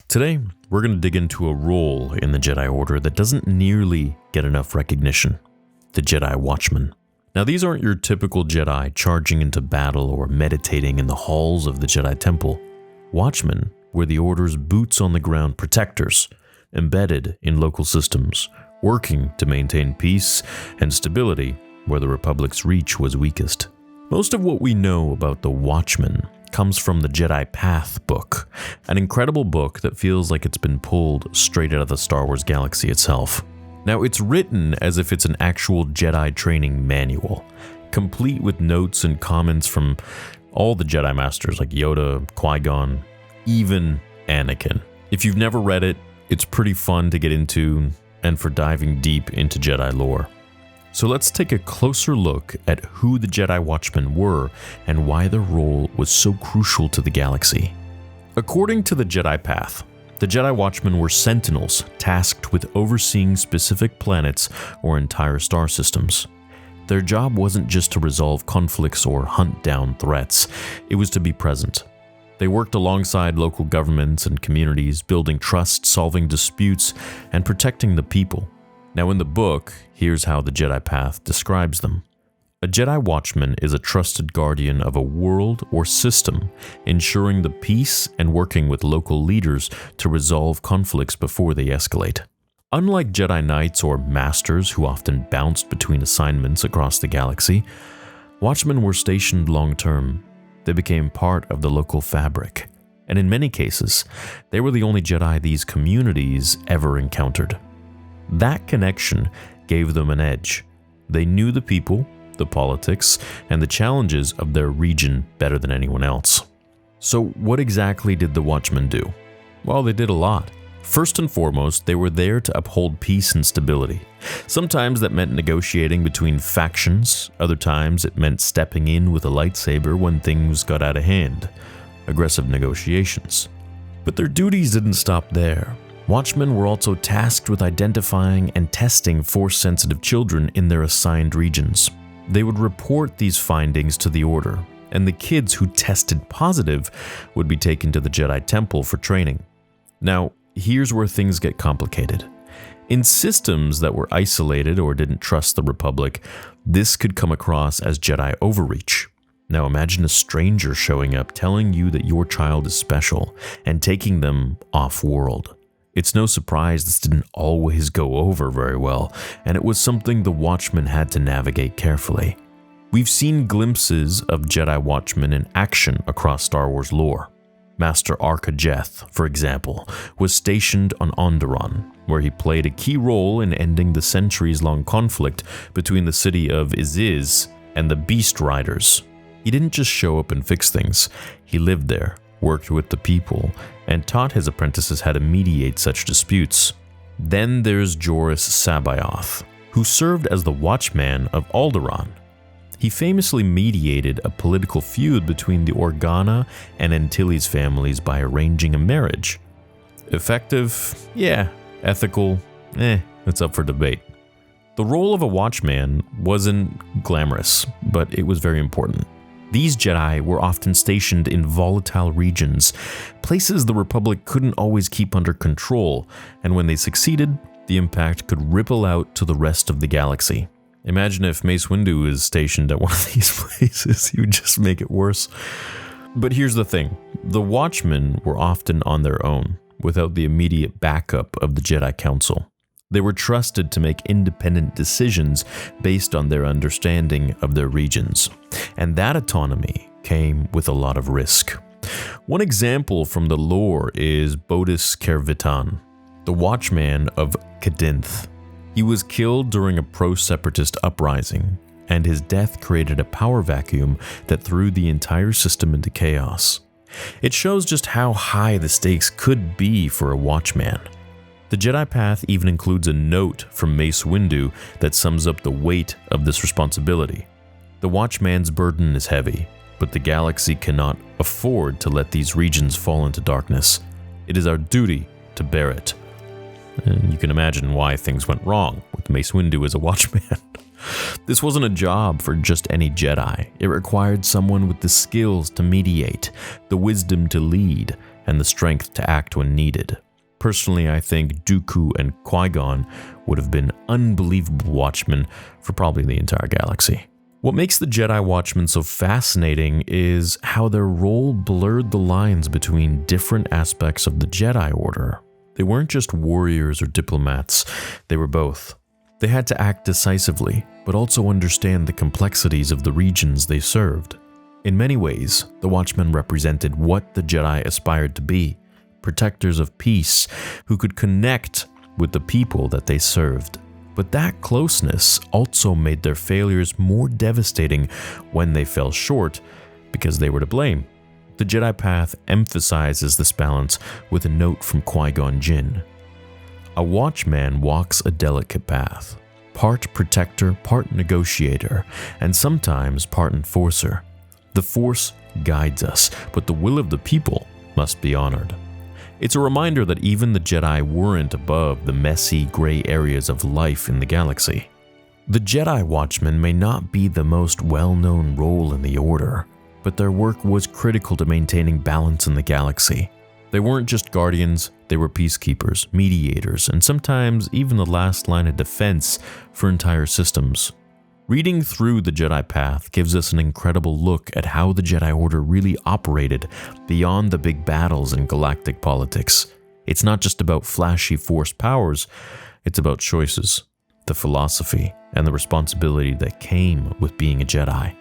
Today, we're going to dig into a role in the Jedi Order that doesn't nearly get enough recognition: the Jedi Watchmen. Now, these aren't your typical Jedi charging into battle or meditating in the halls of the Jedi Temple. Watchmen were the Order's boots-on-the-ground protectors, embedded in local systems, working to maintain peace and stability where the Republic's reach was weakest. Most of what we know about the Watchmen comes from the Jedi Path book, an incredible book that feels like it's been pulled straight out of the Star Wars galaxy itself. Now, it's written as if it's an actual Jedi training manual, complete with notes and comments from all the Jedi Masters like Yoda, Qui-Gon, even Anakin. If you've never read it, it's pretty fun to get into and for diving deep into Jedi lore. So let's take a closer look at who the Jedi Watchmen were and why their role was so crucial to the galaxy. According to the Jedi Path, the Jedi Watchmen were sentinels tasked with overseeing specific planets or entire star systems. Their job wasn't just to resolve conflicts or hunt down threats, it was to be present. They worked alongside local governments and communities, building trust, solving disputes, and protecting the people. Now, in the book, here's how the Jedi Path describes them. A Jedi Watchman is a trusted guardian of a world or system, ensuring the peace and working with local leaders to resolve conflicts before they escalate. Unlike Jedi Knights or Masters who often bounced between assignments across the galaxy, Watchmen were stationed long-term. They became part of the local fabric, and in many cases, they were the only Jedi these communities ever encountered. That connection gave them an edge. They knew the people, the politics, and the challenges of their region better than anyone else. So what exactly did the Watchmen do? Well, they did a lot. First and foremost, they were there to uphold peace and stability. Sometimes that meant negotiating between factions, other times it meant stepping in with a lightsaber when things got out of hand. Aggressive negotiations. But their duties didn't stop there. Watchmen were also tasked with identifying and testing Force-sensitive children in their assigned regions. They would report these findings to the Order, and the kids who tested positive would be taken to the Jedi Temple for training. Now, here's where things get complicated. In systems that were isolated or didn't trust the Republic, this could come across as Jedi overreach. Now imagine a stranger showing up telling you that your child is special and taking them off-world. It's no surprise this didn't always go over very well, and it was something the Watchmen had to navigate carefully. We've seen glimpses of Jedi Watchmen in action across Star Wars lore. Master Arkajeth, for example, was stationed on Onderon, where he played a key role in ending the centuries-long conflict between the city of Iziz and the Beast Riders. He didn't just show up and fix things, he lived there, worked with the people, and taught his apprentices how to mediate such disputes. Then there's Joruus C'baoth, who served as the Watchman of Alderaan. He famously mediated a political feud between the Organa and Antilles families by arranging a marriage. Effective? Yeah. Ethical? It's up for debate. The role of a Watchman wasn't glamorous, but it was very important. These Jedi were often stationed in volatile regions, places the Republic couldn't always keep under control, and when they succeeded, the impact could ripple out to the rest of the galaxy. Imagine if Mace Windu is stationed at one of these places, he would just make it worse. But here's the thing, the Watchmen were often on their own, without the immediate backup of the Jedi Council. They were trusted to make independent decisions based on their understanding of their regions, and that autonomy came with a lot of risk. One example from the lore is Bodis Kervitan, the Watchman of Kadinth. He was killed during a pro-separatist uprising, and his death created a power vacuum that threw the entire system into chaos. It shows just how high the stakes could be for a Watchman. The Jedi Path even includes a note from Mace Windu that sums up the weight of this responsibility. The Watchman's burden is heavy, but the galaxy cannot afford to let these regions fall into darkness. It is our duty to bear it. And you can imagine why things went wrong with Mace Windu as a Watchman. This wasn't a job for just any Jedi. It required someone with the skills to mediate, the wisdom to lead, and the strength to act when needed. Personally, I think Dooku and Qui-Gon would have been unbelievable Watchmen for probably the entire galaxy. What makes the Jedi Watchmen so fascinating is how their role blurred the lines between different aspects of the Jedi Order. They weren't just warriors or diplomats, they were both. They had to act decisively, but also understand the complexities of the regions they served. In many ways, the Watchmen represented what the Jedi aspired to be, protectors of peace who could connect with the people that they served. But that closeness also made their failures more devastating when they fell short because they were to blame. The Jedi Path emphasizes this balance with a note from Qui-Gon Jinn. A Watchman walks a delicate path, part protector, part negotiator, and sometimes part enforcer. The Force guides us, but the will of the people must be honored. It's a reminder that even the Jedi weren't above the messy, gray areas of life in the galaxy. The Jedi Watchmen may not be the most well-known role in the Order, but their work was critical to maintaining balance in the galaxy. They weren't just guardians, they were peacekeepers, mediators, and sometimes even the last line of defense for entire systems. Reading through the Jedi Path gives us an incredible look at how the Jedi Order really operated beyond the big battles in galactic politics. It's not just about flashy Force powers, it's about choices, the philosophy, and the responsibility that came with being a Jedi.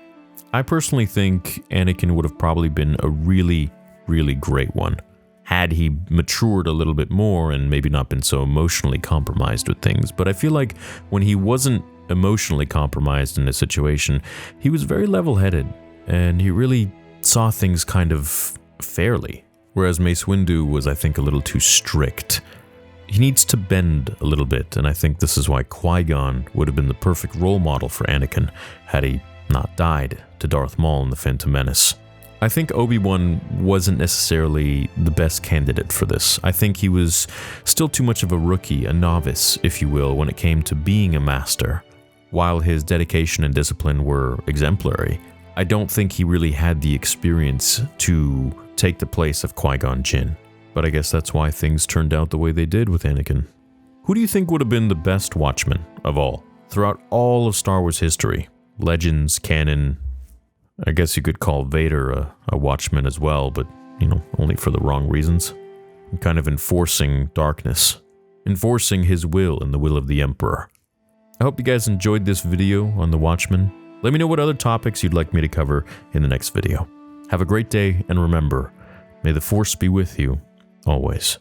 I personally think Anakin would have probably been a really, really great one, had he matured a little bit more and maybe not been so emotionally compromised with things. But I feel like when he wasn't emotionally compromised in a situation, he was very level-headed, and he really saw things kind of fairly. Whereas Mace Windu was, I think, a little too strict. He needs to bend a little bit, and I think this is why Qui-Gon would have been the perfect role model for Anakin, had he not died to Darth Maul in The Phantom Menace. I think Obi-Wan wasn't necessarily the best candidate for this. I think he was still too much of a rookie, a novice, if you will, when it came to being a master. While his dedication and discipline were exemplary, I don't think he really had the experience to take the place of Qui-Gon Jinn. But I guess that's why things turned out the way they did with Anakin. Who do you think would have been the best Watchman of all, throughout all of Star Wars history? Legends, canon. I guess you could call Vader a Watchman as well, but, only for the wrong reasons. Kind of enforcing darkness. Enforcing his will and the will of the Emperor. I hope you guys enjoyed this video on the Watchmen. Let me know what other topics you'd like me to cover in the next video. Have a great day, and remember, may the Force be with you, always.